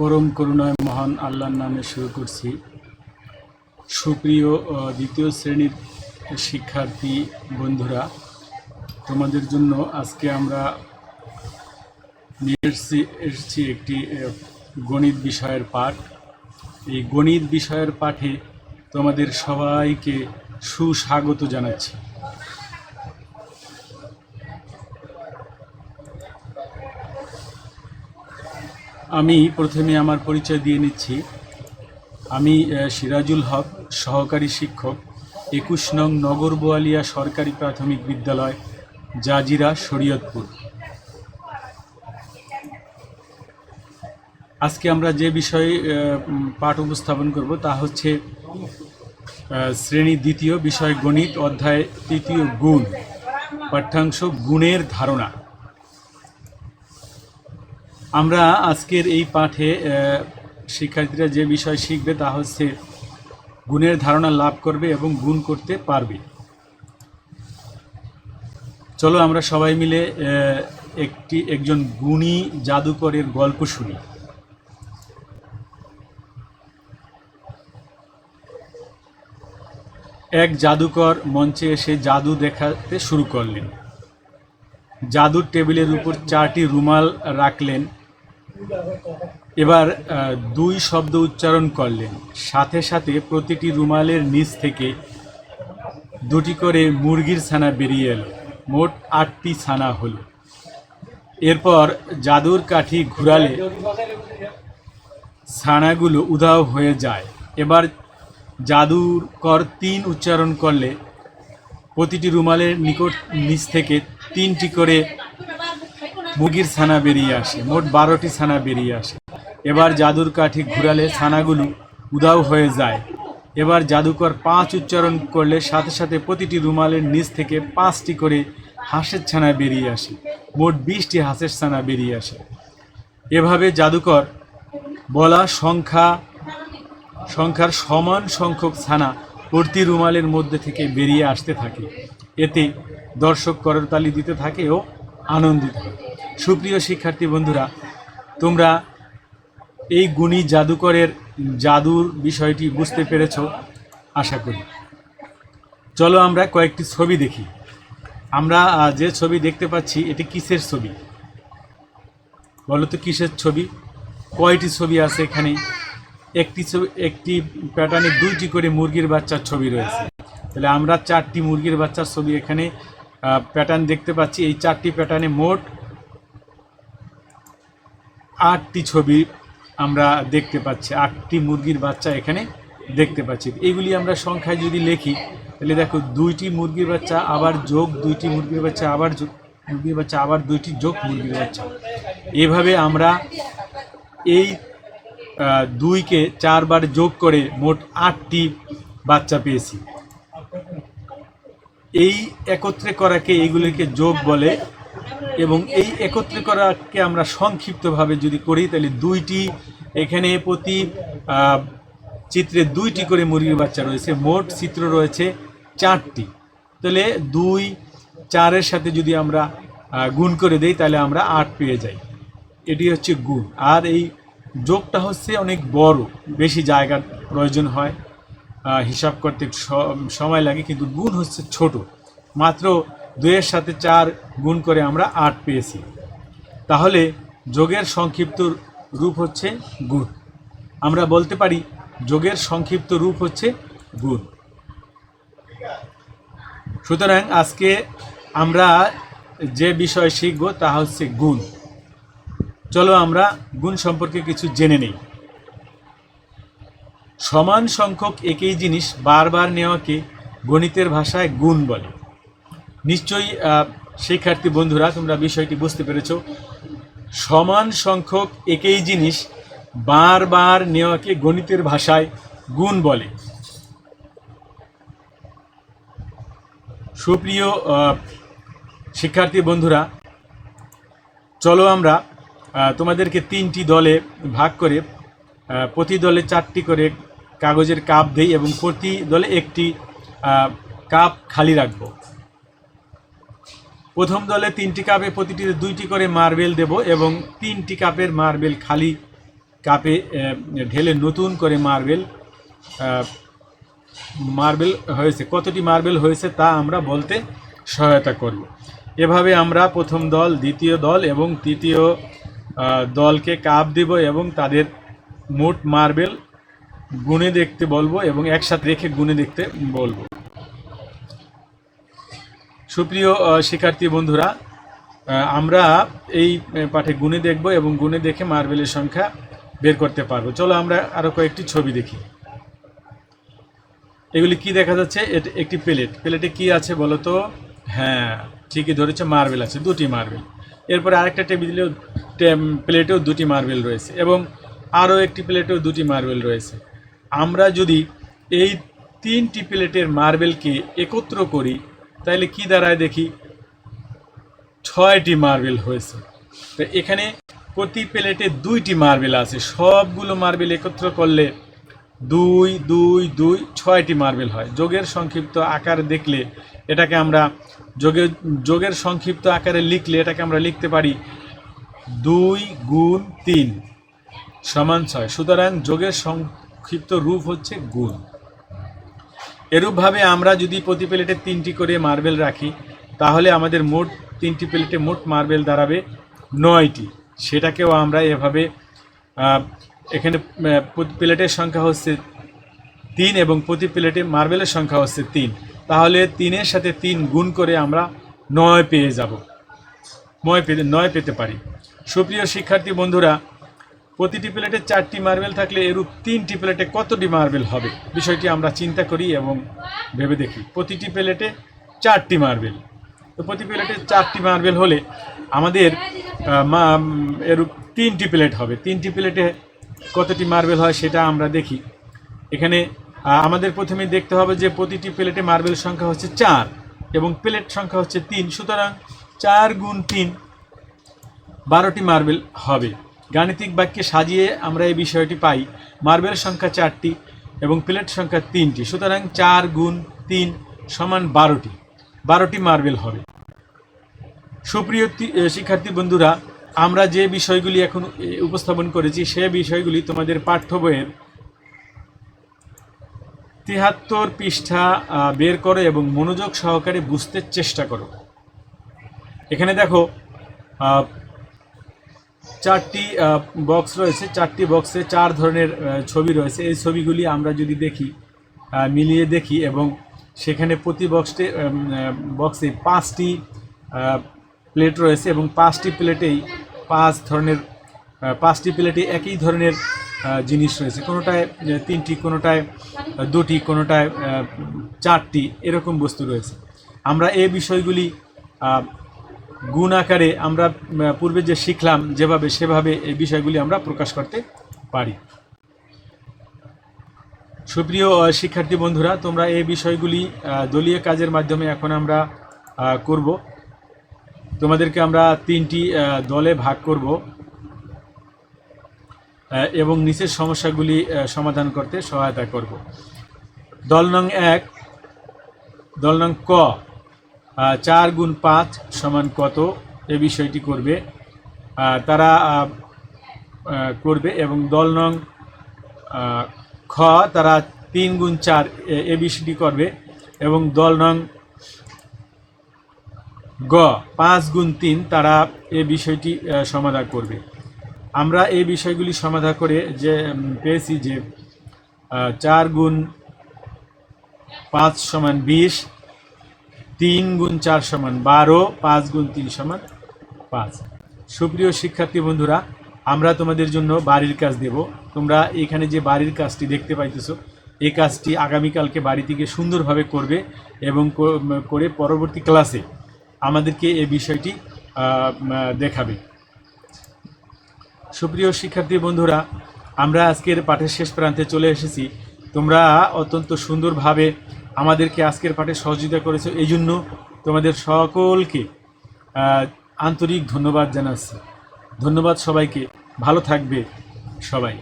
পরম করুণায় মহান আল্লাহর নামে শুরু করছি। সুপ্রিয় দ্বিতীয় শ্রেণীর শিক্ষার্থী বন্ধুরা, তোমাদের জন্য আজকে আমরা নিয়ে এসেছি একটি গণিত বিষয়ের পাঠ। এই গণিত বিষয়ের পাঠে তোমাদের সবাইকে সুস্বাগত জানাচ্ছি। আমি প্রথমে আমার পরিচয় দিয়ে নিচ্ছি। আমি সিরাজুল হক, সহকারী শিক্ষক, 21 নং নগর বোয়ালিয়া সরকারি প্রাথমিক বিদ্যালয়, জাজিরা, শরীয়তপুর। আজকে আমরা যে বিষয়ে পাঠ উপস্থাপন করব তা হচ্ছে শ্রেণী দ্বিতীয়, বিষয় গণিত, অধ্যায় তৃতীয়, গুণ, পাঠ্যাংশ গুণের ধারণা। আমরা আজকের এই পাঠে শিক্ষার্থীরা যে বিষয় শিখবে তা হচ্ছে গুণের ধারণা লাভ করবে এবং গুণ করতে পারবে। চলো আমরা সবাই মিলে একজন গুণী জাদুকরের গল্প শুনি। এক জাদুকর মঞ্চে এসে জাদু দেখাতে শুরু করলেন। জাদুর টেবিলের উপর 4টি রুমাল রাখলেন। এবার 2 শব্দ উচ্চারণ করলেন। সাথে সাথে প্রতিটি রুমালের নিচ থেকে 2টি করে মুরগির ছানা বেরিয়ে এলো। মোট 8টি ছানা হলো। এরপর জাদুর কাঠি ঘুরালে ছানাগুলো উধাও হয়ে যায়। এবার জাদুকর 3 উচ্চারণ করলে প্রতিটি রুমালের নিচ থেকে 3টি করে মুরগির ছানা বেরিয়ে আসে। মোট 12টি ছানা বেরিয়ে আসে। এবার জাদুর কাঠি ঘুরালে ছানাগুলো উধাও হয়ে যায়। এবার জাদুকর 5 উচ্চারণ করলে সাথে সাথে প্রতিটি রুমালের নিচ থেকে 5টি করে হাঁসের ছানা বেরিয়ে আসে। মোট 20টি হাঁসের ছানা বেরিয়ে আসে। এভাবে জাদুকর বলা সংখ্যার সমান সংখ্যক ছানা প্রতি রুমালের মধ্যে থেকে বেরিয়ে আসতে থাকে। এতে দর্শক করতালি দিতে থাকে ও আনন্দিত হয়। সুপ্রিয় শিক্ষার্থী বন্ধুরা, তোমরা এই গুণী জাদুকরের জাদুর বিষয়টি বুঝতে পেরেছ আশা করি। চলো আমরা কয়েকটি ছবি দেখি। আমরা যে ছবি দেখতে পাচ্ছি এটি কিসের ছবি বলো তো? কিসের ছবি? কয়টি ছবি আছে এখানে? একটি প্যাটার্নে 2টি করে মুরগির বাচ্চার ছবি রয়েছে। তাহলে আমরা 4টি মুরগির বাচ্চার ছবি এখানে প্যাটার্ন দেখতে পাচ্ছি। এই 4টি প্যাটার্নে মোট 8টি ছবি আমরা দেখতে পাচ্ছি। 8টি মুরগির বাচ্চা এখানে দেখতে পাচ্ছি। এইগুলি আমরা সংখ্যায় যদি লিখি তাহলে দেখো 2টি মুরগির বাচ্চা আবার যোগ 2টি মুরগির বাচ্চা আবার যোগ মুরগির বাচ্চা আবার 2টি যোগ মুরগির বাচ্চা। এভাবে আমরা এই 2কে 4 বার যোগ করে মোট 8টি বাচ্চা পেয়েছি। এই একত্রে করাকে এইগুলিকে যোগ বলে এবং এই একত্রে করাকে আমরা সংক্ষিপ্তভাবে যদি করি তাহলে 2টি, এখানে প্রতি চিত্রে 2টি করে মুরগির বাচ্চা রয়েছে। মোট চিত্র রয়েছে 4টি। তাহলে 2 4-এর সাথে যদি আমরা গুণ করে দেই তাহলে আমরা 8 পেয়ে যাই। এটি হচ্ছে গুণ। আর এই যোগটা হচ্ছে অনেক বড়, বেশি জায়গার প্রয়োজন হয়, হিসাব করতে সময় লাগে। কিন্তু গুণ হচ্ছে ছোট, মাত্র 2-এর সাথে 4 গুণ করে আমরা 8 পেয়েছি। তাহলে যোগের সংক্ষিপ্ত রূপ হচ্ছে গুণ। আমরা বলতে পারি যোগের সংক্ষিপ্ত রূপ হচ্ছে গুণ। সুতরাং আজকে আমরা যে বিষয় শিখব তা হচ্ছে গুণ। চলো আমরা গুণ সম্পর্কে কিছু জেনে নেই। সমান সংখ্যক একই জিনিস বারবার নেওয়াকে গণিতের ভাষায় গুণ বলে। নিশ্চয়ই শিক্ষার্থী বন্ধুরা তোমরা বিষয়টি বুঝতে পেরেছ। সমান সংখ্যক একই জিনিস বারবার নেওয়াকে গণিতের ভাষায় গুণ বলে। সুপ্রিয় শিক্ষার্থী বন্ধুরা, চলো আমরা তোমাদেরকে 3টি দলে ভাগ করে প্রতি দলে 4টি করে কাগজের কাপ দেই এবং প্রতি দলে একটি কাপ খালি রাখব। প্রথম দলে 3টি কাপে প্রতিটিতে 2টি করে মার্বেল দেব এবং 3টি কাপের মার্বেল খালি কাপে ঢেলে নতুন করে মার্বেল হয়েছে, কতটি মার্বেল হয়েছে তা আমরা বলতে সহায়তা করব। এভাবে আমরা প্রথম দল, দ্বিতীয় দল এবং তৃতীয় দলকে কাপ দেব এবং তাদের মোট মার্বেল গুণে দেখতে বলবো এবং একসাথে রেখে গুণে দেখতে বলবো। সুপ্রিয় শিক্ষার্থী বন্ধুরা, আমরা এই পাঠে গুণে দেখব এবং গুণে দেখে মার্বেলের সংখ্যা বের করতে পারবো। চলো আমরা আরও কয়েকটি ছবি দেখি। এগুলি কি দেখা যাচ্ছে? একটি প্লেটে কি আছে বলো তো? হ্যাঁ, ঠিকই ধরেছে, মার্বেল আছে, দুটি মার্বেল। এরপরে আরেকটা প্লেটেও দুটি মার্বেল রয়েছে এবং আরও একটি প্লেটেও দুটি মার্বেল রয়েছে। আমরা যদি এই তিনটি প্লেটের মার্বেলকে একত্র করি তাহলে কি দাঁড়ায় দেখি? 6টি মার্বেল হয়েছে। তো এখানে প্রতি প্লেটে 2টি মার্বেল আছে, সবগুলো মার্বেল একত্র করলে 2 2 2 6টি মার্বেল হয়। যোগের সংক্ষিপ্ত আকার দেখলে এটাকে আমরা যোগের সংক্ষিপ্ত আকারে লিখলে এটাকে আমরা লিখতে পারি 2 গুণ 3 সমান 6। সুতরাং যোগের সংক্ষিপ্ত রূপ হচ্ছে গুণ। এরূপভাবে আমরা যদি প্রতি প্লেটে 3টি করে মার্বেল রাখি তাহলে আমাদের মোট 3টি প্লেটে মোট মার্বেল দাঁড়াবে 9টি। সেটাকেও আমরা এভাবে, এখানে প্লেটের সংখ্যা হচ্ছে 3 এবং প্রতি প্লেটে মার্বেলের সংখ্যা হচ্ছে 3, তাহলে 3-এর সাথে 3 গুণ করে আমরা 9 পেয়ে যাব, 9 পেতে পারি। সুপ্রিয় শিক্ষার্থী বন্ধুরা, প্রতিটি প্লেটে 4টি মার্বেল থাকলে এরূপ 3টি প্লেটে কতটি মার্বেল হবে বিষয়টি আমরা চিন্তা করি এবং ভেবে দেখি। প্রতিটি প্লেটে 4টি মার্বেল, তো প্রতি প্লেটে 4টি মার্বেল হলে আমাদের এরূপ 3টি প্লেট হবে। 3টি প্লেটে কতটি মার্বেল হয় সেটা আমরা দেখি। এখানে আমাদের প্রথমে দেখতে হবে যে প্রতিটি প্লেটে মার্বেল সংখ্যা হচ্ছে 4 এবং প্লেট সংখ্যা হচ্ছে 3, সুতরাং 4 গুণ 3 12টি মার্বেল হবে। গাণিতিক বাক্যে সাজিয়ে আমরা এই বিষয়টি পাই, মার্বেল সংখ্যা 4টি এবং প্লেট সংখ্যা 3টি, সুতরাং 4 গুণ 3 সমান 12টি মার্বেল হবে। সুপ্রিয় শিক্ষার্থী বন্ধুরা, আমরা যে বিষয়গুলি এখন উপস্থাপন করেছি সে বিষয়গুলি তোমাদের পাঠ্য বইয়ের 73 পৃষ্ঠা বের করো এবং মনোযোগ সহকারে বুঝতে চেষ্টা করো। এখানে দেখো 4টি বক্স রয়েছে, 4টি বক্সে 4 ধরনের ছবি রয়েছে। এই ছবিগুলি আমরা যদি দেখি, মিলিয়ে দেখি এবং সেখানে প্রতি বক্সে 5টি প্লেট রয়েছে এবং 5টি প্লেটেই 5টি প্লেটে একই ধরনের জিনিস রয়েছে, কোনোটায় 3টি, কোনোটায় 2টি, কোনোটায় 4টি, এরকম বস্তু রয়েছে। আমরা এই বিষয়গুলি গুণ আকারে আমরা পূর্বে যে শিখলাম সেভাবে এই বিষয়গুলি আমরা প্রকাশ করতে পারি। সুপ্রিয় শিক্ষার্থী বন্ধুরা, তোমরা এই বিষয়গুলি দলীয় কাজের মাধ্যমে এখন আমরা করব। তোমাদেরকে আমরা 3টি দলে ভাগ করব এবং নিচের সমস্যাগুলি সমাধান করতে সহায়তা করব। দল নং 1, দল নং ক, 4 গুণ 5 সমান কত এই বিষয়টি করবে, তারা করবে। এবং দল নং খ, তারা 3 গুণ 4 এই বিষয়টি করবে এবং দল নং গ, 5 গুণ 3, তারা এই বিষয়টি সমাধান করবে। আমরা এই বিষয়গুলি সমাধান করে যে পেয়েছি যে 4 গুণ 5 সমান 20, 3 গুণ 4 সমান 12, 5 গুণ 3 সমান 5। সুপ্রিয় শিক্ষার্থী বন্ধুরা, আমরা তোমাদের জন্য বাড়ির কাজ দেব। তোমরা এখানে যে বাড়ির কাজটি দেখতে পাইতেছো, এই কাজটি আগামীকালকে বাড়ি থেকে সুন্দরভাবে করবে এবং করে পরবর্তী ক্লাসে আমাদেরকে এই বিষয়টি দেখাবে। সুপ্রিয় শিক্ষার্থী বন্ধুরা, আমরা আজকের পাঠের শেষ প্রান্তে চলে এসেছি। তোমরা অত্যন্ত সুন্দরভাবে আমাদেরকে আজকের পাঠে সহযোগিতা করেছো, এই জন্য তোমাদের সকলকে আন্তরিক ধন্যবাদ জানাচ্ছি। ধন্যবাদ সবাইকে, ভালো থাকবে সবাই।